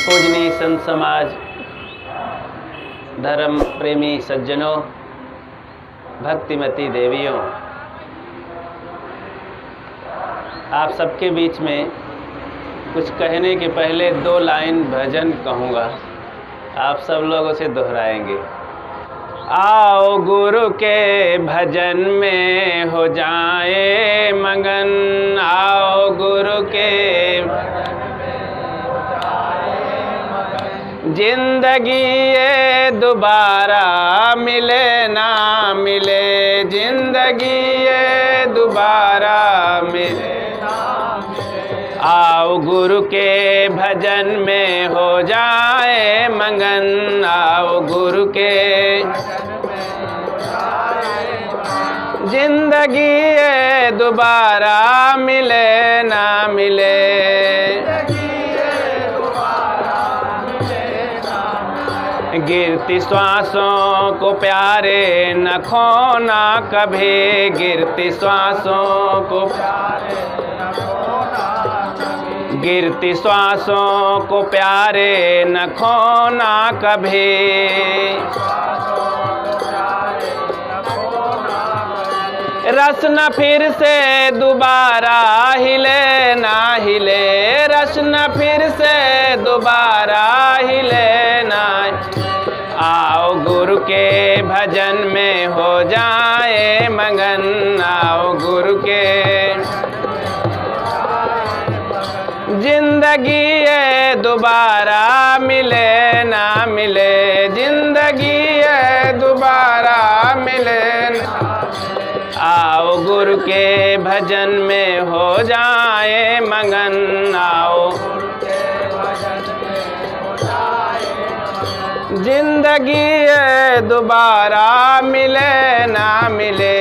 पूजनीय संत समाज, धर्म प्रेमी सज्जनों, भक्तिमती देवियों, आप सबके बीच में कुछ कहने के पहले 2 लाइन भजन कहूँगा, आप सब लोग उसे दोहराएंगे। आओ गुरु के भजन में हो जाए मगन, आओ गुरु के जिंदगी ये दोबारा मिले ना मिले, जिंदगी ये दोबारा मिले ना मिले। आओ गुरु के भजन में हो जाए मगन, आओ गुरु के जिंदगी ये दोबारा मिले ना मिले। गिरती श्वासों को प्यारे न खोना कभी, गिरती श्वासों को गिरती श्वासों को प्यारे न खोना कभी। रस न फिर से दोबारा हिले ना हिले, रस न फिर से दोबारा हिले ना। आओ गुरु के भजन में हो जाए मगन, आओ गुरु के जिंदगी ये दोबारा मिले ना मिले, जिंदगी ये दोबारा मिले ना। आओ गुरु के भजन में हो जाए मगन, आओ जिंदगी ये दोबारा मिले ना मिले।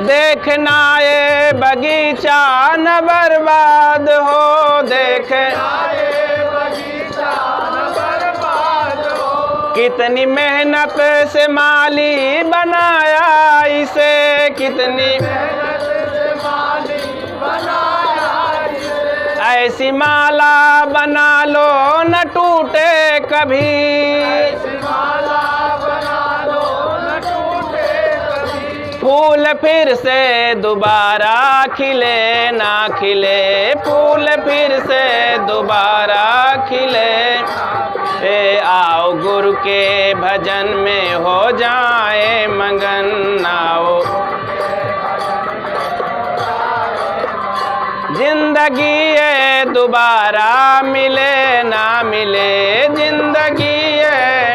देखना ये बगीचा न बर्बाद हो, देखना ये बगीचा न बर्बाद हो। कितनी मेहनत से माली बनाया इसे, कितनी मेहनत से माली बनाया इसे। ऐसी माला बना लो न टूटे कभी, ऐसी माला बना लो न टूटे कभी। फूल फिर से दोबारा खिले ना खिले, फूल फिर से दोबारा खिले। आओ गुरु के भजन में हो जाए मगन, आओ जिंदगी ये दोबारा मिले ना मिले, जिंदगी ये।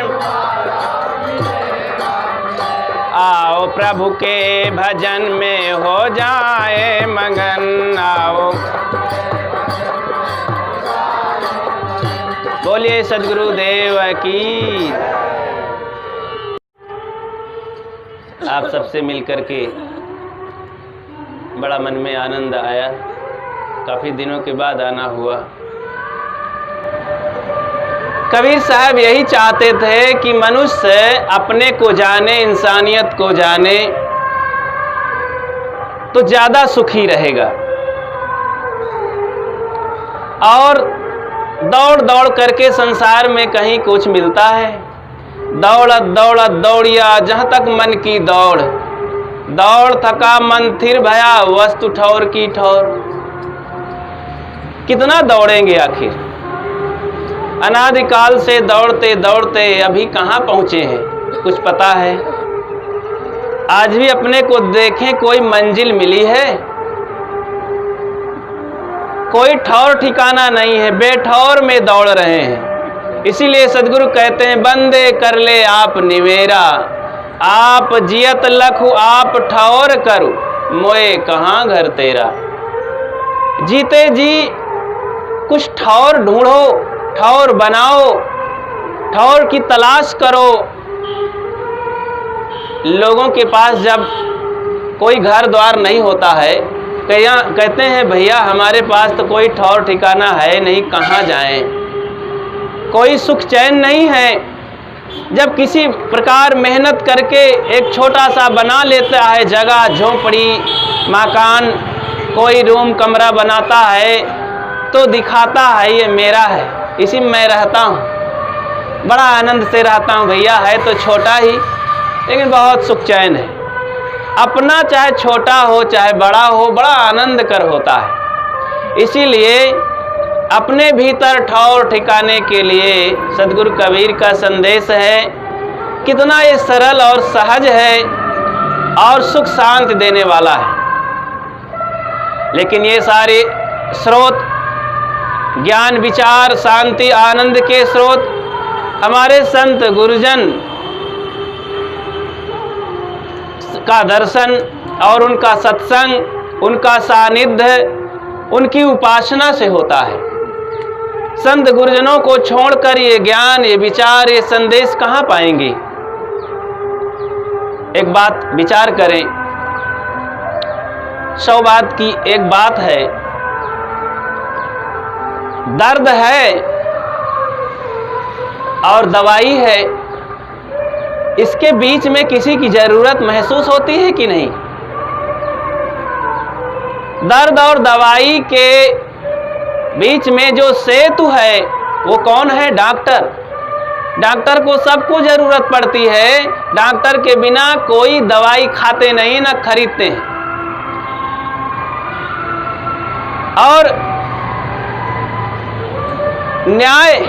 आओ प्रभु के भजन में हो जाए मगन, आओ। बोलिए सद्गुरु देव की। आप सबसे मिलकर के बड़ा मन में आनंद आया, काफ़ी दिनों के बाद आना हुआ। कबीर साहब यही चाहते थे कि मनुष्य अपने को जाने, इंसानियत को जाने तो ज़्यादा सुखी रहेगा। और दौड़ दौड़ करके संसार में कहीं कुछ मिलता है। दौड़त दौड़त दौड़िया जहाँ तक मन की दौड़, दौड़ थका मन थिर भया वस्तु ठौर की ठौर। कितना दौड़ेंगे आखिर? अनादिकाल से दौड़ते दौड़ते अभी कहाँ पहुँचे हैं, कुछ पता है? आज भी अपने को देखें, कोई मंजिल मिली है? कोई ठौर ठिकाना नहीं है, बेठौर में दौड़ रहे हैं। इसीलिए सद्गुरु कहते हैं, बंदे कर ले आप निवेरा, आप जियत लखु आप ठौर करू, मोए कहाँ घर तेरा। जीते जी कुछ ठौर ढूंढो, ठौर बनाओ, ठौर की तलाश करो। लोगों के पास जब कोई घर द्वार नहीं होता है, कहते हैं भैया हमारे पास तो कोई ठौर ठिकाना है नहीं, कहाँ जाएं, कोई सुख चैन नहीं है। जब किसी प्रकार मेहनत करके एक छोटा सा बना लेता है जगह, झोपड़ी, मकान, कोई रूम कमरा बनाता है तो दिखाता है ये मेरा है, इसी में मैं रहता हूँ, बड़ा आनंद से रहता हूँ भैया, है तो छोटा ही लेकिन बहुत सुख चैन है। अपना चाहे छोटा हो चाहे बड़ा हो, बड़ा आनंद कर होता है। इसीलिए अपने भीतर ठौर ठिकाने के लिए सदगुरु कबीर का संदेश है, कितना ये सरल और सहज है और सुख शांति देने वाला है। लेकिन ये सारे स्रोत ज्ञान विचार शांति आनंद के स्रोत हमारे संत गुरुजन का दर्शन और उनका सत्संग, उनका सानिध्य, उनकी उपासना से होता है। संत गुरुजनों को छोड़कर ये ज्ञान, ये विचार, ये संदेश कहाँ पाएंगे? एक बात विचार करें, 100 बात की एक बात है, दर्द है और दवाई है, इसके बीच में किसी की जरूरत महसूस होती है कि नहीं? दर्द और दवाई के बीच में जो सेतु है वो कौन है? डॉक्टर। डॉक्टर को सबको जरूरत पड़ती है, डॉक्टर के बिना कोई दवाई खाते नहीं, ना खरीदते हैं। और न्याय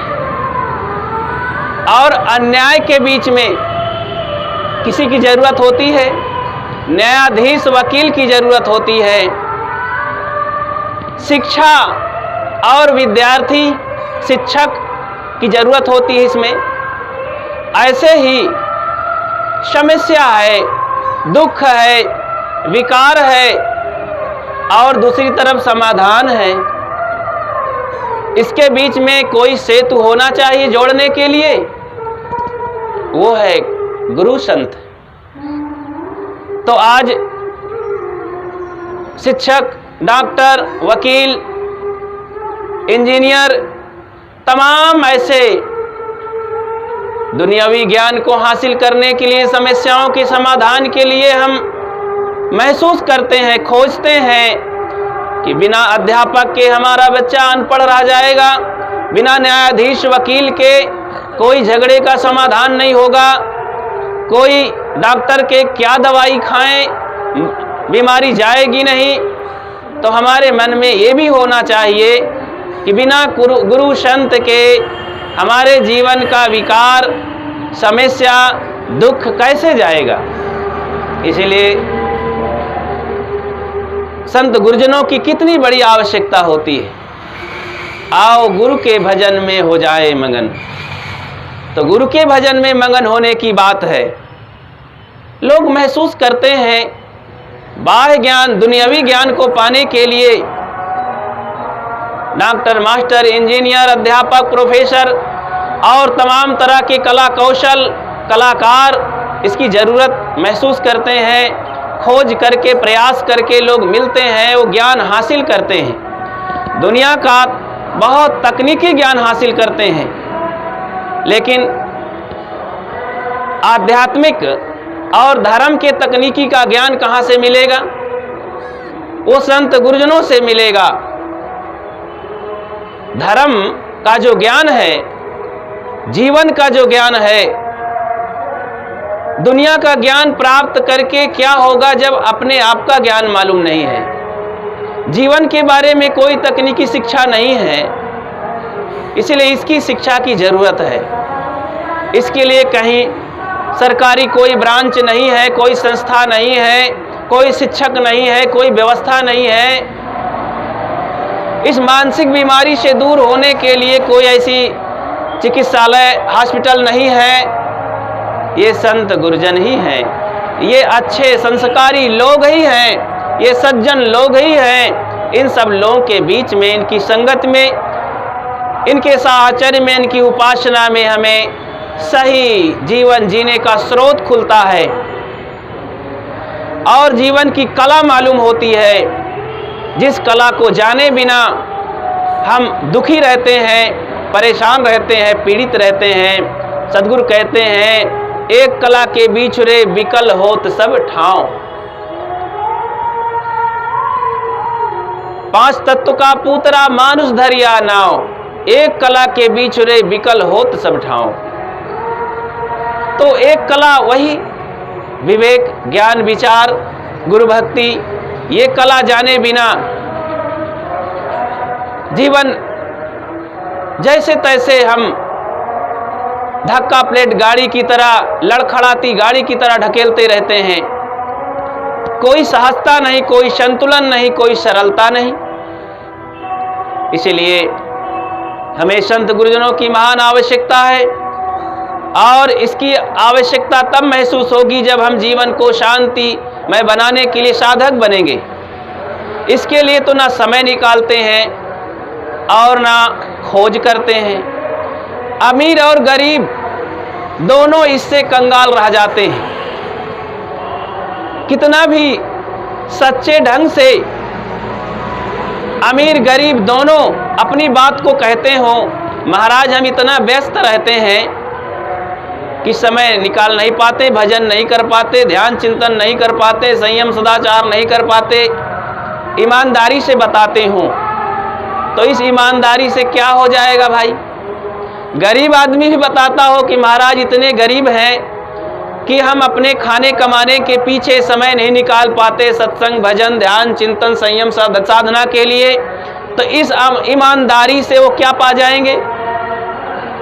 और अन्याय के बीच में किसी की जरूरत होती है? न्यायाधीश वकील की जरूरत होती है। शिक्षा और विद्यार्थी शिक्षक की जरूरत होती है इसमें। ऐसे ही समस्या है, दुख है, विकार है और दूसरी तरफ समाधान है। इसके बीच में कोई सेतु होना चाहिए जोड़ने के लिए, वो है गुरु संत। तो आज शिक्षक, डॉक्टर, वकील, इंजीनियर, तमाम ऐसे दुनियावी ज्ञान को हासिल करने के लिए, समस्याओं के समाधान के लिए हम महसूस करते हैं, खोजते हैं कि बिना अध्यापक के हमारा बच्चा अनपढ़ रह जाएगा, बिना न्यायाधीश वकील के कोई झगड़े का समाधान नहीं होगा, कोई डॉक्टर के क्या दवाई खाएं, बीमारी जाएगी नहीं। तो हमारे मन में ये भी होना चाहिए कि बिना गुरु संत के हमारे जीवन का विकार, समस्या, दुख कैसे जाएगा? इसलिए संत गुरुजनों की कितनी बड़ी आवश्यकता होती है। आओ गुरु के भजन में हो जाए मगन। तो गुरु के भजन में मगन होने की बात है। लोग महसूस करते हैं बाह्य ज्ञान, दुनियावी ज्ञान को पाने के लिए डॉक्टर, मास्टर, इंजीनियर, अध्यापक, प्रोफेसर और तमाम तरह के कला कौशल, कलाकार इसकी ज़रूरत महसूस करते हैं। खोज करके, प्रयास करके लोग मिलते हैं, वो ज्ञान हासिल करते हैं, दुनिया का बहुत तकनीकी ज्ञान हासिल करते हैं। लेकिन आध्यात्मिक और धर्म के तकनीकी का ज्ञान कहाँ से मिलेगा? वो संत गुरुजनों से मिलेगा। धर्म का जो ज्ञान है, जीवन का जो ज्ञान है, दुनिया का ज्ञान प्राप्त करके क्या होगा जब अपने आप का ज्ञान मालूम नहीं है? जीवन के बारे में कोई तकनीकी शिक्षा नहीं है, इसलिए इसकी शिक्षा की जरूरत है। इसके लिए कहीं सरकारी कोई ब्रांच नहीं है, कोई संस्था नहीं है, कोई शिक्षक नहीं है, कोई व्यवस्था नहीं है। इस मानसिक बीमारी से दूर होने के लिए कोई ऐसी चिकित्सालय, हॉस्पिटल नहीं है। ये संत गुरुजन ही हैं, ये अच्छे संस्कारी लोग ही हैं, ये सज्जन लोग ही हैं। इन सब लोगों के बीच में, इनकी संगत में, इनके साहचर्य में, इनकी उपासना में हमें सही जीवन जीने का स्रोत खुलता है और जीवन की कला मालूम होती है, जिस कला को जाने बिना हम दुखी रहते हैं, परेशान रहते हैं, पीड़ित रहते हैं। सदगुरु कहते हैं, एक कला के बीच रे विकल होत सब ठाव। पांच तत्व का पूतरा मानुष धरिया नाव, एक कला के बीच रे विकल होत सब ठाव। तो एक कला वही विवेक, ज्ञान, विचार, गुरु भक्ति, ये कला जाने बिना जीवन जैसे तैसे हम धक्का प्लेट गाड़ी की तरह, लड़खड़ाती गाड़ी की तरह ढकेलते रहते हैं। कोई सहजता नहीं, कोई संतुलन नहीं, कोई सरलता नहीं। इसलिए हमें संत गुरुजनों की महान आवश्यकता है, और इसकी आवश्यकता तब महसूस होगी जब हम जीवन को शांति में बनाने के लिए साधक बनेंगे। इसके लिए तो ना समय निकालते हैं और ना खोज करते हैं। अमीर और गरीब दोनों इससे कंगाल रह जाते हैं। कितना भी सच्चे ढंग से अमीर गरीब दोनों अपनी बात को कहते हो, महाराज हम इतना व्यस्त रहते हैं कि समय निकाल नहीं पाते, भजन नहीं कर पाते, ध्यान चिंतन नहीं कर पाते, संयम सदाचार नहीं कर पाते। ईमानदारी से बताते हो तो इस ईमानदारी से क्या हो जाएगा भाई? गरीब आदमी भी बताता हो कि महाराज इतने गरीब हैं कि हम अपने खाने कमाने के पीछे समय नहीं निकाल पाते सत्संग, भजन, ध्यान, चिंतन, संयम साधना के लिए। तो इस ईमानदारी से वो क्या पा जाएंगे?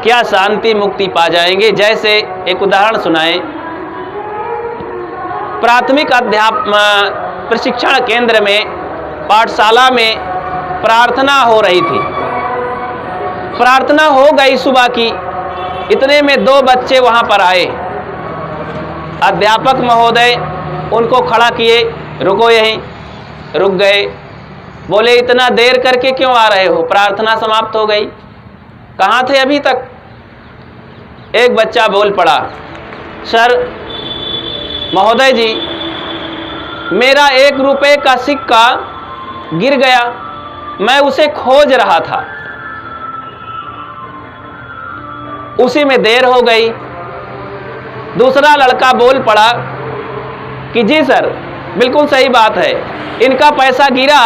क्या शांति मुक्ति पा जाएंगे। जैसे एक उदाहरण सुनाएं। प्राथमिक प्रशिक्षण केंद्र में, पाठशाला में प्रार्थना हो रही थी। प्रार्थना हो गई सुबह की, इतने में दो बच्चे वहां पर आए। अध्यापक महोदय उनको खड़ा किए, रुको यहीं। रुक गए। बोले इतना देर करके क्यों आ रहे हो? प्रार्थना समाप्त हो गई, कहाँ थे अभी तक? एक बच्चा बोल पड़ा, सर महोदय जी मेरा 1 रुपए का सिक्का गिर गया, मैं उसे खोज रहा था, उसी में देर हो गई। दूसरा लड़का बोल पड़ा कि जी सर बिल्कुल सही बात है, इनका पैसा गिरा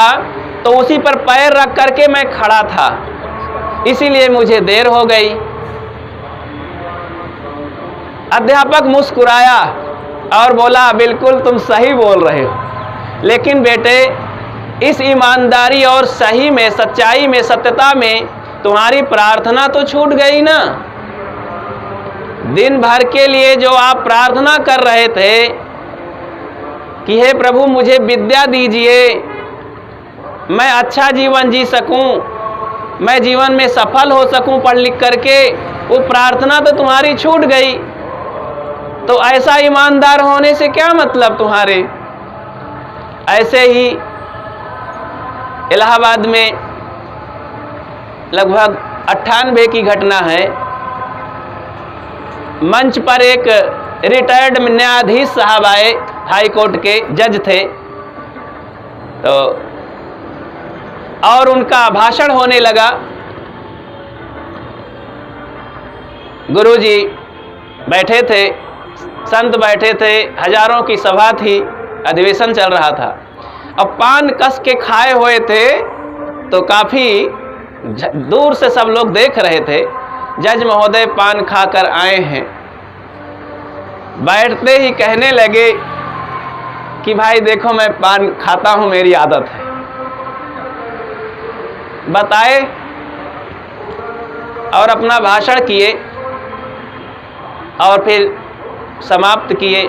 तो उसी पर पैर रख करके मैं खड़ा था, इसीलिए मुझे देर हो गई। अध्यापक मुस्कुराया और बोला बिल्कुल तुम सही बोल रहे हो, लेकिन बेटे इस ईमानदारी और सही में, सच्चाई में, सत्यता में तुम्हारी प्रार्थना तो छूट गई ना। दिन भर के लिए जो आप प्रार्थना कर रहे थे कि हे प्रभु मुझे विद्या दीजिए, मैं अच्छा जीवन जी सकूं, मैं जीवन में सफल हो सकूं पढ़ लिख करके, वो प्रार्थना तो तुम्हारी छूट गई। तो ऐसा ईमानदार होने से क्या मतलब तुम्हारे? ऐसे ही इलाहाबाद में लगभग 98 की घटना है। मंच पर एक रिटायर्ड न्यायाधीश साहब आए, हाई कोर्ट के जज थे, तो और उनका भाषण होने लगा। गुरुजी बैठे थे, संत बैठे थे, हजारों की सभा थी, अधिवेशन चल रहा था। अब पान कस के खाए हुए थे तो काफी दूर से सब लोग देख रहे थे। जज महोदय पान खाकर आए हैं, बैठते ही कहने लगे कि भाई देखो मैं पान खाता हूं, मेरी आदत है। बताए और अपना भाषण किए और फिर समाप्त किए।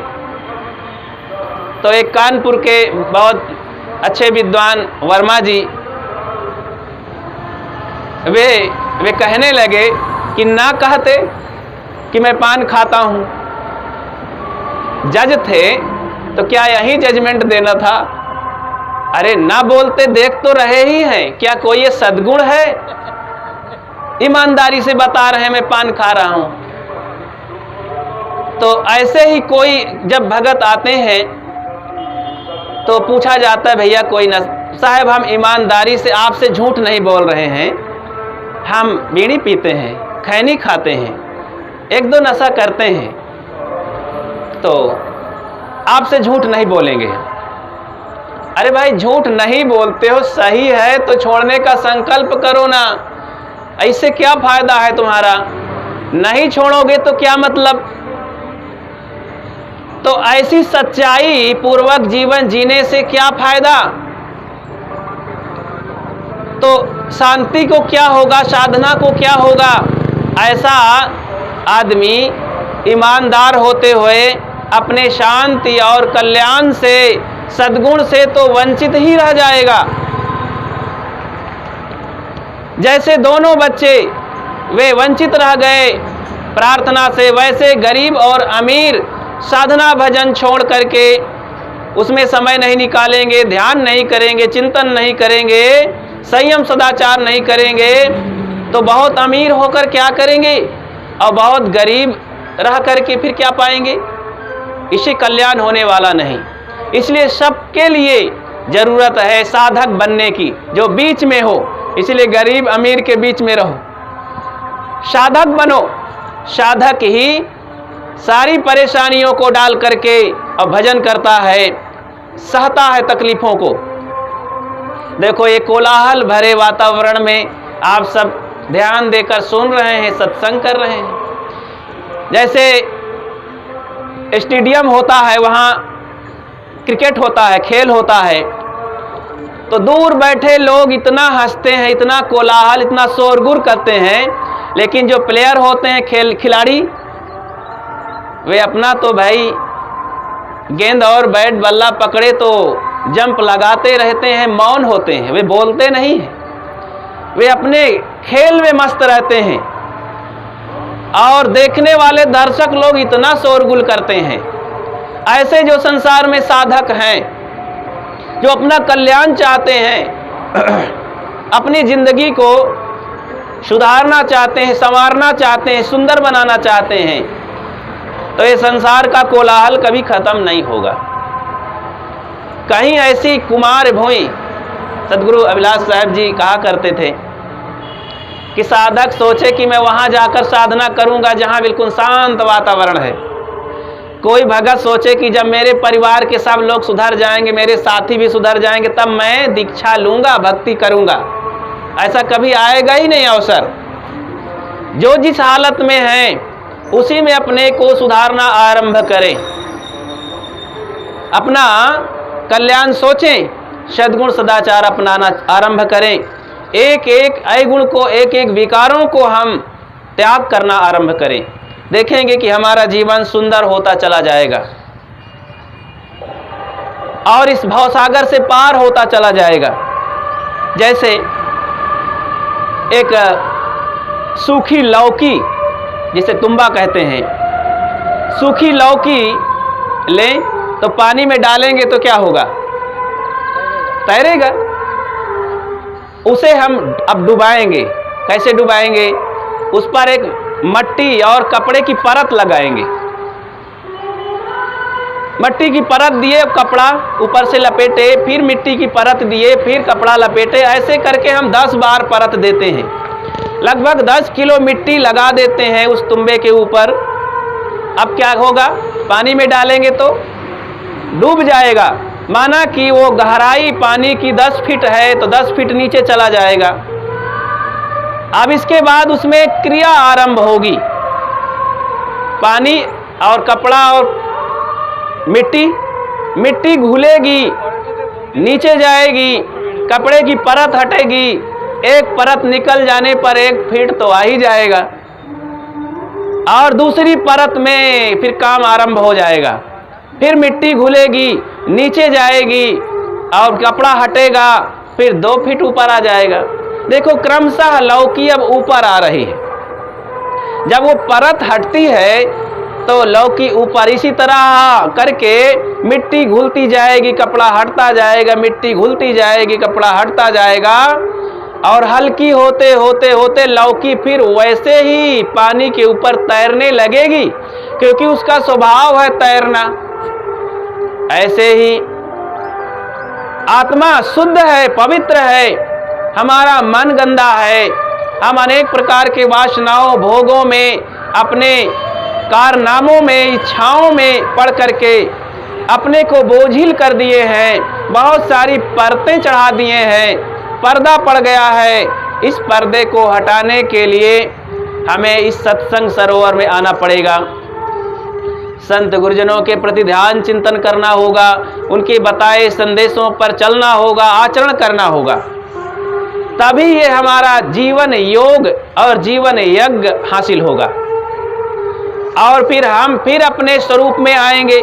तो एक कानपुर के बहुत अच्छे विद्वान वर्मा जी वे कहने लगे कि ना कहते कि मैं पान खाता हूं। जज थे तो क्या यही जजमेंट देना था? अरे ना बोलते देख तो रहे ही हैं, क्या कोई ये सद्गुण है? ईमानदारी से बता रहे हैं मैं पान खा रहा हूं। तो ऐसे ही कोई जब भगत आते हैं तो पूछा जाता है भैया कोई न, साहब हम ईमानदारी से आपसे झूठ नहीं बोल रहे हैं, हम बीड़ी पीते हैं, खैनी खाते हैं, 1-2 नशा करते हैं, तो आपसे झूठ नहीं बोलेंगे। अरे भाई झूठ नहीं बोलते हो, सही है तो छोड़ने का संकल्प करो ना, ऐसे क्या फायदा है तुम्हारा? नहीं छोड़ोगे तो क्या मतलब? तो ऐसी सच्चाई पूर्वक जीवन जीने से क्या फायदा? तो शांति को क्या होगा, साधना को क्या होगा? ऐसा आदमी ईमानदार होते हुए अपने शांति और कल्याण से, सद्गुण से तो वंचित ही रह जाएगा। जैसे दोनों बच्चे वे वंचित रह गए प्रार्थना से, वैसे गरीब और अमीर साधना भजन छोड़ करके उसमें समय नहीं निकालेंगे, ध्यान नहीं करेंगे, चिंतन नहीं करेंगे, संयम सदाचार नहीं करेंगे, तो बहुत अमीर होकर क्या करेंगे और बहुत गरीब रह करके फिर क्या पाएंगे? इससे कल्याण होने वाला नहीं। इसलिए सबके लिए जरूरत है साधक बनने की, जो बीच में हो। इसलिए गरीब अमीर के बीच में रहो, साधक बनो। साधक ही सारी परेशानियों को डाल करके और भजन करता है, सहता है तकलीफों को। देखो ये कोलाहल भरे वातावरण में आप सब ध्यान देकर सुन रहे हैं, सत्संग कर रहे हैं। जैसे स्टेडियम होता है, वहाँ क्रिकेट होता है, खेल होता है, तो दूर बैठे लोग इतना हंसते हैं, इतना कोलाहल, इतना शोरगुल करते हैं, लेकिन जो प्लेयर होते हैं, खिलाड़ी, वे अपना तो भाई गेंद और बैट बल्ला पकड़े तो जंप लगाते रहते हैं, मौन होते हैं, वे बोलते नहीं हैं, वे अपने खेल में मस्त रहते हैं। और देखने वाले दर्शक लोग इतना शोरगुल करते हैं। ऐसे जो संसार में साधक हैं, जो अपना कल्याण चाहते हैं, अपनी जिंदगी को सुधारना चाहते हैं, संवारना चाहते हैं, सुंदर बनाना चाहते हैं, तो ये संसार का कोलाहल कभी खत्म नहीं होगा। कहीं ऐसी कुमार भूमि, सदगुरु अभिलाष साहब जी कहा करते थे कि साधक सोचे कि मैं वहां जाकर साधना करूंगा जहां बिल्कुल शांत वातावरण है। कोई भगत सोचे कि जब मेरे परिवार के सब लोग सुधर जाएंगे, मेरे साथी भी सुधर जाएंगे, तब मैं दीक्षा लूंगा, भक्ति करूंगा। ऐसा कभी आएगा ही नहीं अवसर। जो जिस हालत में है उसी में अपने को सुधारना आरंभ करें, अपना कल्याण सोचें, सद्गुण सदाचार अपनाना आरंभ करें। एक एक अवगुण को, एक एक विकारों को हम त्याग करना आरंभ करें। देखेंगे कि हमारा जीवन सुंदर होता चला जाएगा और इस भवसागर से पार होता चला जाएगा। जैसे एक सूखी लौकी, जिसे तुम्बा कहते हैं, सूखी लौकी लें तो पानी में डालेंगे तो क्या होगा? तैरेगा। उसे हम अब डुबाएंगे। कैसे डुबाएंगे? उस पर एक मट्टी और कपड़े की परत लगाएंगे। मट्टी की परत दिए, कपड़ा ऊपर से लपेटे, फिर मिट्टी की परत दिए, फिर कपड़ा लपेटे, ऐसे करके हम 10 बार परत देते हैं। लगभग 10 किलो मिट्टी लगा देते हैं उस तुम्बे के ऊपर। अब क्या होगा? पानी में डालेंगे तो डूब जाएगा। माना कि वो गहराई पानी की 10 फीट है तो 10 फीट नीचे चला जाएगा। अब इसके बाद उसमें क्रिया आरंभ होगी। पानी और कपड़ा और मिट्टी घुलेगी, नीचे जाएगी, कपड़े की परत हटेगी, एक परत निकल जाने पर 1 फीट तो आ ही जाएगा और दूसरी परत में फिर काम आरंभ हो जाएगा। फिर मिट्टी घुलेगी, नीचे जाएगी और कपड़ा हटेगा, फिर 2 फीट ऊपर आ जाएगा। देखो क्रमशः लौकी अब ऊपर आ रही है। जब वो परत हटती है तो लौकी ऊपर, इसी तरह करके मिट्टी घुलती जाएगी, कपड़ा हटता जाएगा, मिट्टी घुलती जाएगी, कपड़ा हटता जाएगा और हल्की होते होते होते लौकी फिर वैसे ही पानी के ऊपर तैरने लगेगी, क्योंकि उसका स्वभाव है तैरना। ऐसे ही आत्मा शुद्ध है, पवित्र है, हमारा मन गंदा है, हम अनेक प्रकार के वासनाओं, भोगों में, अपने कारनामों में, इच्छाओं में पड़ करके अपने को बोझिल कर दिए हैं, बहुत सारी परतें चढ़ा दिए हैं, पर्दा पड़ गया है। इस पर्दे को हटाने के लिए हमें इस सत्संग सरोवर में आना पड़ेगा। संत गुरुजनों के प्रति ध्यान चिंतन करना होगा, उनके बताए संदेशों पर चलना होगा, आचरण करना होगा, तभी ये हमारा जीवन योग और जीवन यज्ञ हासिल होगा। और फिर हम फिर अपने स्वरूप में आएंगे,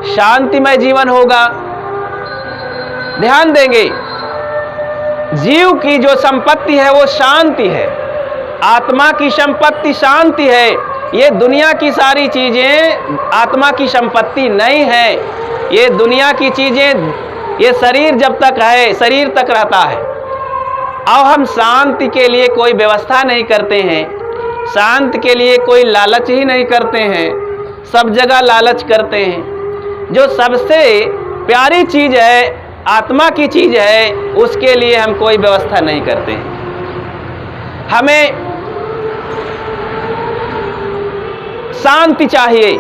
शांतिमय जीवन होगा। ध्यान देंगे, जीव की जो संपत्ति है वो शांति है, आत्मा की संपत्ति शांति है। ये दुनिया की सारी चीजें आत्मा की संपत्ति नहीं है। ये दुनिया की चीजें, ये शरीर जब तक है शरीर तक रहता है। अब हम शांति के लिए कोई व्यवस्था नहीं करते हैं, शांति के लिए कोई लालच ही नहीं करते हैं, सब जगह लालच करते हैं। जो सबसे प्यारी चीज है, आत्मा की चीज है, उसके लिए हम कोई व्यवस्था नहीं करते हैं। हमें शांति चाहिए,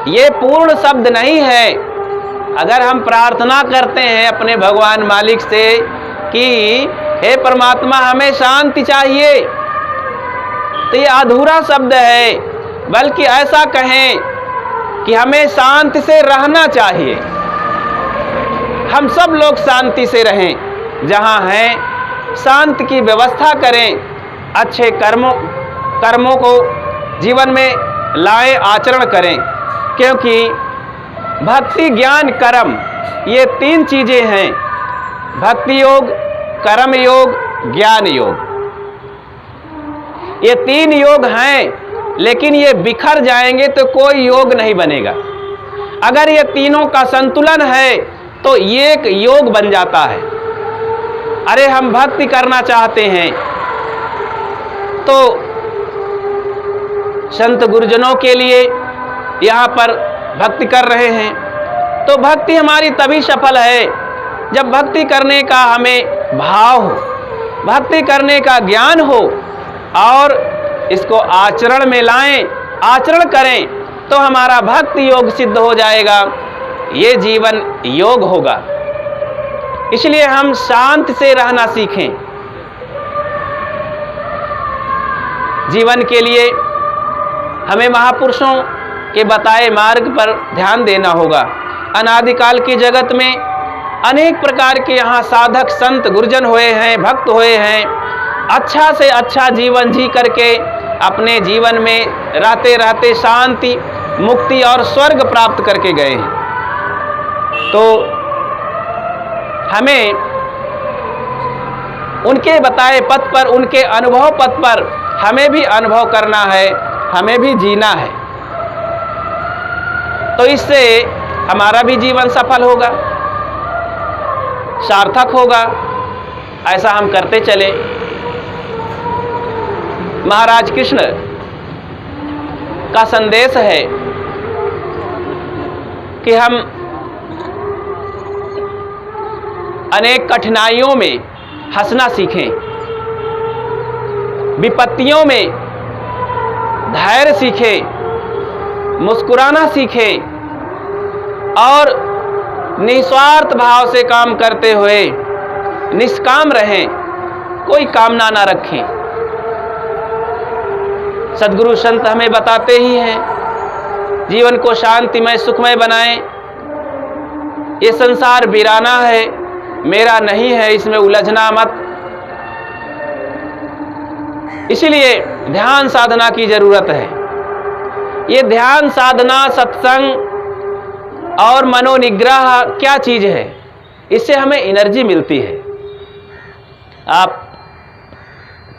ये पूर्ण शब्द नहीं है। अगर हम प्रार्थना करते हैं अपने भगवान मालिक से कि हे परमात्मा हमें शांति चाहिए, तो ये अधूरा शब्द है। बल्कि ऐसा कहें कि हमें शांति से रहना चाहिए। हम सब लोग शांति से रहें, जहाँ हैं शांति की व्यवस्था करें, अच्छे कर्मों को जीवन में लाएं, आचरण करें। क्योंकि भक्ति ज्ञान कर्म ये तीन चीजें हैं, भक्ति योग, कर्म योग, ज्ञान योग। ये तीन योग हैं, लेकिन ये बिखर जाएंगे तो कोई योग नहीं बनेगा। अगर ये तीनों का संतुलन है तो ये एक योग बन जाता है। अरे हम भक्ति करना चाहते हैं तो संत गुरुजनों के लिए यहाँ पर भक्ति कर रहे हैं, तो भक्ति हमारी तभी सफल है जब भक्ति करने का हमें भाव हो, भक्ति करने का ज्ञान हो और इसको आचरण में लाएं, आचरण करें तो हमारा भक्ति योग सिद्ध हो जाएगा, ये जीवन योग होगा। इसलिए हम शांत से रहना सीखें। जीवन के लिए हमें महापुरुषों के बताए मार्ग पर ध्यान देना होगा। अनादिकाल के जगत में अनेक प्रकार के यहाँ साधक संत गुरुजन हुए हैं, भक्त हुए हैं, अच्छा से अच्छा जीवन जी करके अपने जीवन में रहते रहते शांति, मुक्ति और स्वर्ग प्राप्त करके गए हैं। तो हमें उनके बताए पथ पर, उनके अनुभव पथ पर हमें भी अनुभव करना है, हमें भी जीना है। तो इससे हमारा भी जीवन सफल होगा, सार्थक होगा। ऐसा हम करते चले। महाराज कृष्ण का संदेश है कि हम अनेक कठिनाइयों में हंसना सीखें, विपत्तियों में धैर्य सीखें, मुस्कुराना सीखें और निस्वार्थ भाव से काम करते हुए निष्काम रहें, कोई कामना ना रखें। सद्गुरु संत हमें बताते ही हैं, जीवन को शांतिमय सुखमय बनाएं। ये संसार वीराना है, मेरा नहीं है, इसमें उलझना मत। इसलिए ध्यान साधना की जरूरत है। ये ध्यान साधना, सत्संग और मनोनिग्रह क्या चीज है? इससे हमें एनर्जी मिलती है। आप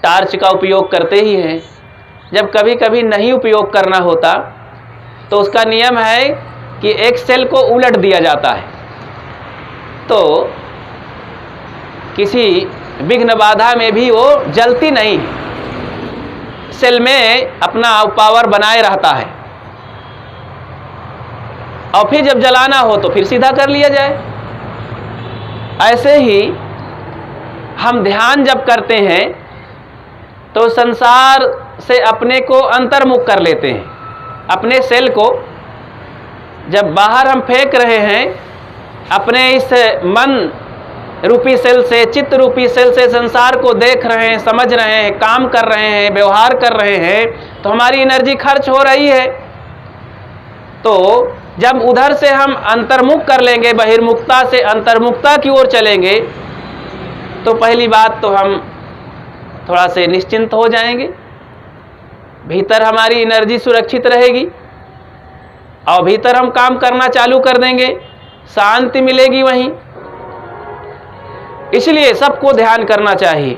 टार्च का उपयोग करते ही हैं, जब कभी कभी नहीं उपयोग करना होता तो उसका नियम है कि एक सेल को उलट दिया जाता है, तो किसी विघ्न बाधा में भी वो जलती नहीं, सेल में अपना पावर बनाए रहता है। और फिर जब जलाना हो तो फिर सीधा कर लिया जाए। ऐसे ही हम ध्यान जब करते हैं तो संसार से अपने को अंतर्मुख कर लेते हैं। अपने सेल को जब बाहर हम फेंक रहे हैं अपने इस मन रूपी सेल से, चित्त रूपी सेल से संसार को देख रहे हैं, समझ रहे हैं, काम कर रहे हैं, व्यवहार कर रहे हैं, तो हमारी एनर्जी खर्च हो रही है। तो जब उधर से हम अंतर्मुख कर लेंगे, बहिर्मुखता से अंतर्मुखता की ओर चलेंगे, तो पहली बात तो हम थोड़ा से निश्चिंत हो जाएंगे, भीतर हमारी एनर्जी सुरक्षित रहेगी और भीतर हम काम करना चालू कर देंगे, शांति मिलेगी वहीं। इसलिए सबको ध्यान करना चाहिए।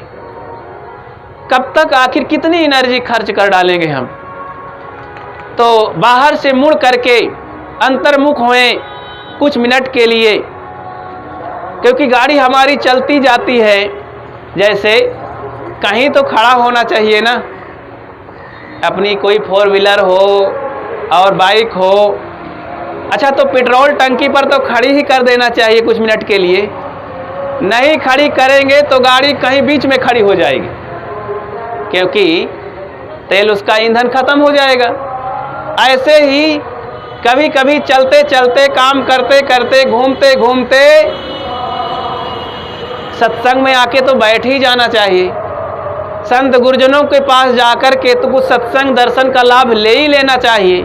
कब तक, आखिर कितनी एनर्जी खर्च कर डालेंगे हम? तो बाहर से मुड़ करके अंतर्मुख होएं कुछ मिनट के लिए, क्योंकि गाड़ी हमारी चलती जाती है, जैसे कहीं तो खड़ा होना चाहिए ना। अपनी कोई 4 व्हीलर हो और बाइक हो, अच्छा तो पेट्रोल टंकी पर तो खड़ी ही कर देना चाहिए कुछ मिनट के लिए। नहीं खड़ी करेंगे तो गाड़ी कहीं बीच में खड़ी हो जाएगी, क्योंकि तेल उसका ईंधन खत्म हो जाएगा। ऐसे ही कभी कभी चलते चलते, काम करते करते, घूमते घूमते सत्संग में आके तो बैठ ही जाना चाहिए। संत गुरुजनों के पास जाकर के तो कुछ सत्संग दर्शन का लाभ ले ही लेना चाहिए।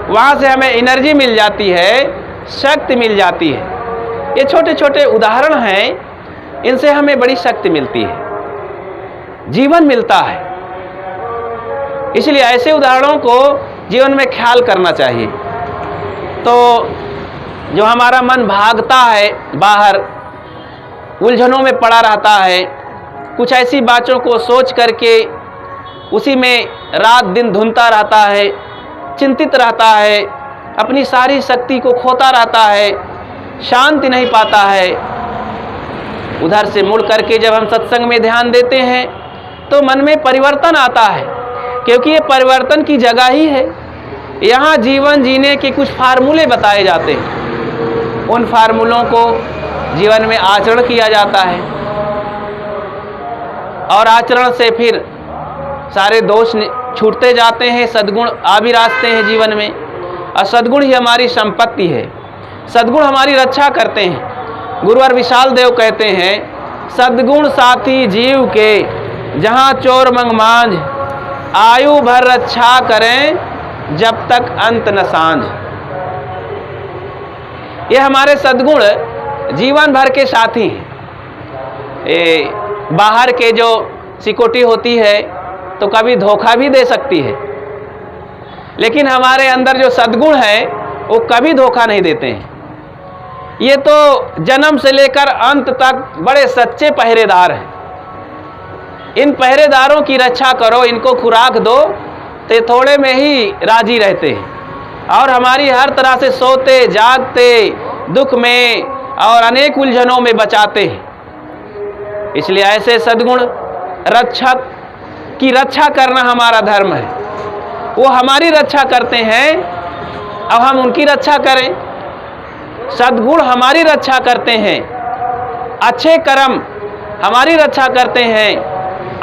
वहाँ से हमें एनर्जी मिल जाती है, शक्ति मिल जाती है। ये छोटे छोटे उदाहरण हैं, इनसे हमें बड़ी शक्ति मिलती है, जीवन मिलता है। इसलिए ऐसे उदाहरणों को जीवन में ख्याल करना चाहिए। तो जो हमारा मन भागता है, बाहर उलझनों में पड़ा रहता है, कुछ ऐसी बातों को सोच करके उसी में रात दिन धुनता रहता है, चिंतित रहता है, अपनी सारी शक्ति को खोता रहता है, शांति नहीं पाता है। उधर से मुड़ करके जब हम सत्संग में ध्यान देते हैं तो मन में परिवर्तन आता है, क्योंकि ये परिवर्तन की जगह ही है। यहाँ जीवन जीने के कुछ फार्मूले बताए जाते हैं, उन फार्मूलों को जीवन में आचरण किया जाता है और आचरण से फिर सारे दोष छूटते जाते हैं, सद्गुण आ भी रास्ते हैं जीवन में। और सद्गुण ही हमारी संपत्ति है, सद्गुण हमारी रक्षा करते हैं। गुरुवर विशाल देव कहते हैं, सद्गुण साथी जीव के जहाँ चोर मंग मांझ, आयु भर रक्षा करें जब तक अंत न सांझ। ये हमारे सद्गुण जीवन भर के साथी हैं। बाहर के जो सिक्योरिटी होती है तो कभी धोखा भी दे सकती है, लेकिन हमारे अंदर जो सद्गुण है वो कभी धोखा नहीं देते हैं। ये तो जन्म से लेकर अंत तक बड़े सच्चे पहरेदार हैं। इन पहरेदारों की रक्षा करो, इनको खुराक दो तो थोड़े में ही राजी रहते हैं और हमारी हर तरह से सोते जागते, दुख में और अनेक उलझनों में बचाते हैं। इसलिए ऐसे सद्गुण रक्षक की रक्षा करना हमारा धर्म है। वो हमारी रक्षा करते हैं, अब हम उनकी रक्षा करें। सद्गुण हमारी रक्षा करते हैं, अच्छे कर्म हमारी रक्षा करते हैं,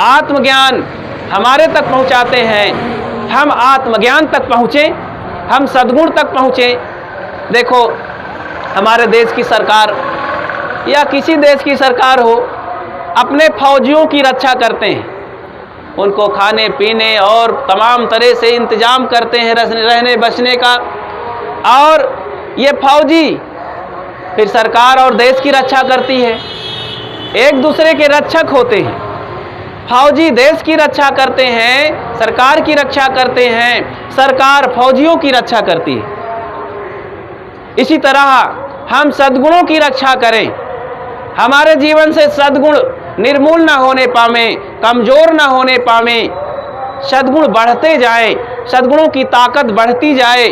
आत्मज्ञान हमारे तक पहुंचाते हैं। हम आत्मज्ञान तक पहुँचें, हम सद्गुण तक पहुँचें। देखो हमारे देश की सरकार या किसी देश की सरकार हो, अपने फौजियों की रक्षा करते हैं, उनको खाने पीने और तमाम तरह से इंतजाम करते हैं रहने बसने का। और ये फौजी फिर सरकार और देश की रक्षा करती है, एक दूसरे के रक्षक होते हैं। फौजी देश की रक्षा करते हैं, सरकार की रक्षा करते हैं, सरकार फौजियों की रक्षा करती है। इसी तरह हम सद्गुणों की रक्षा करें, हमारे जीवन से सद्गुण निर्मूल ना होने पावे, कमजोर ना होने पावे, सद्गुण बढ़ते जाए, सद्गुणों की ताकत बढ़ती जाए,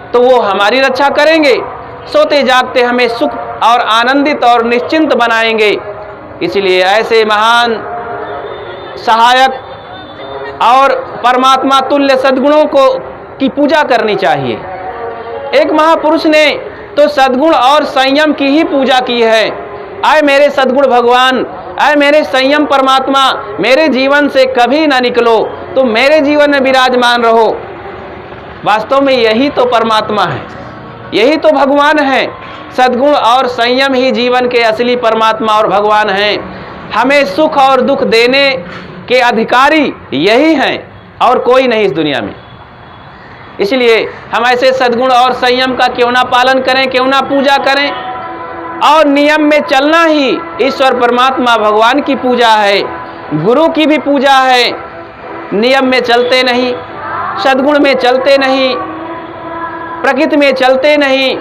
तो वो हमारी रक्षा करेंगे। सोते जागते हमें सुख और आनंदित और निश्चिंत बनाएंगे। इसलिए ऐसे महान सहायक और परमात्मा तुल्य सद्गुणों की पूजा करनी चाहिए। एक महापुरुष ने तो सद्गुण और संयम की ही पूजा की है। आए मेरे सद्गुण भगवान, आए मेरे संयम परमात्मा, मेरे जीवन से कभी ना निकलो, तुम मेरे जीवन में विराजमान रहो। वास्तव में यही तो परमात्मा है। यही तो भगवान है। सद्गुण और संयम ही जीवन के असली परमात्मा और भगवान हैं। हमें सुख और दुख देने के अधिकारी यही हैं और कोई नहीं इस दुनिया में। इसलिए हम ऐसे सद्गुण और संयम का क्यों ना पालन करें, क्यों ना पूजा करें। और नियम में चलना ही ईश्वर परमात्मा भगवान की पूजा है, गुरु की भी पूजा है। नियम में चलते नहीं, सद्गुण में चलते नहीं, प्रकृति में चलते नहीं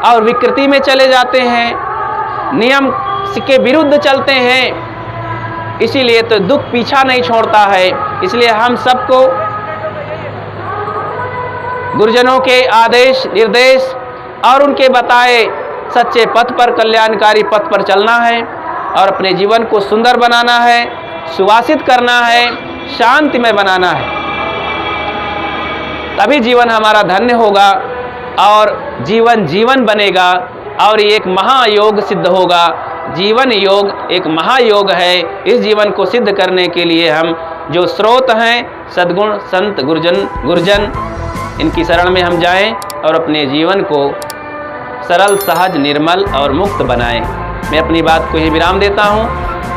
और विकृति में चले जाते हैं, नियम के विरुद्ध चलते हैं। इसीलिए तो दुख पीछा नहीं छोड़ता है। इसलिए हम सबको गुरुजनों के आदेश निर्देश और उनके बताए सच्चे पथ पर, कल्याणकारी पथ पर चलना है और अपने जीवन को सुंदर बनाना है, सुवासित करना है, शांतिमय बनाना है। तभी जीवन हमारा धन्य होगा और जीवन जीवन बनेगा और ये एक महायोग सिद्ध होगा। जीवन योग एक महायोग है। इस जीवन को सिद्ध करने के लिए हम जो स्रोत हैं, सद्गुण, संत, गुरुजन, इनकी शरण में हम जाएं और अपने जीवन को सरल, सहज, निर्मल और मुक्त बनाएं। मैं अपनी बात को ही विराम देता हूं।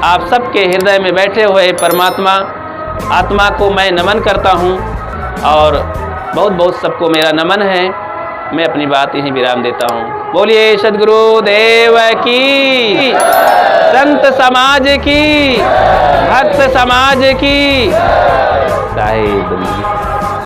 आप सबके हृदय में बैठे हुए परमात्मा आत्मा को मैं नमन करता हूं और बहुत बहुत सबको मेरा नमन है। मैं अपनी बात यहीं विराम देता हूं। बोलिए सद्गुरु देव की, संत समाज की, भक्त समाज की। साहिब।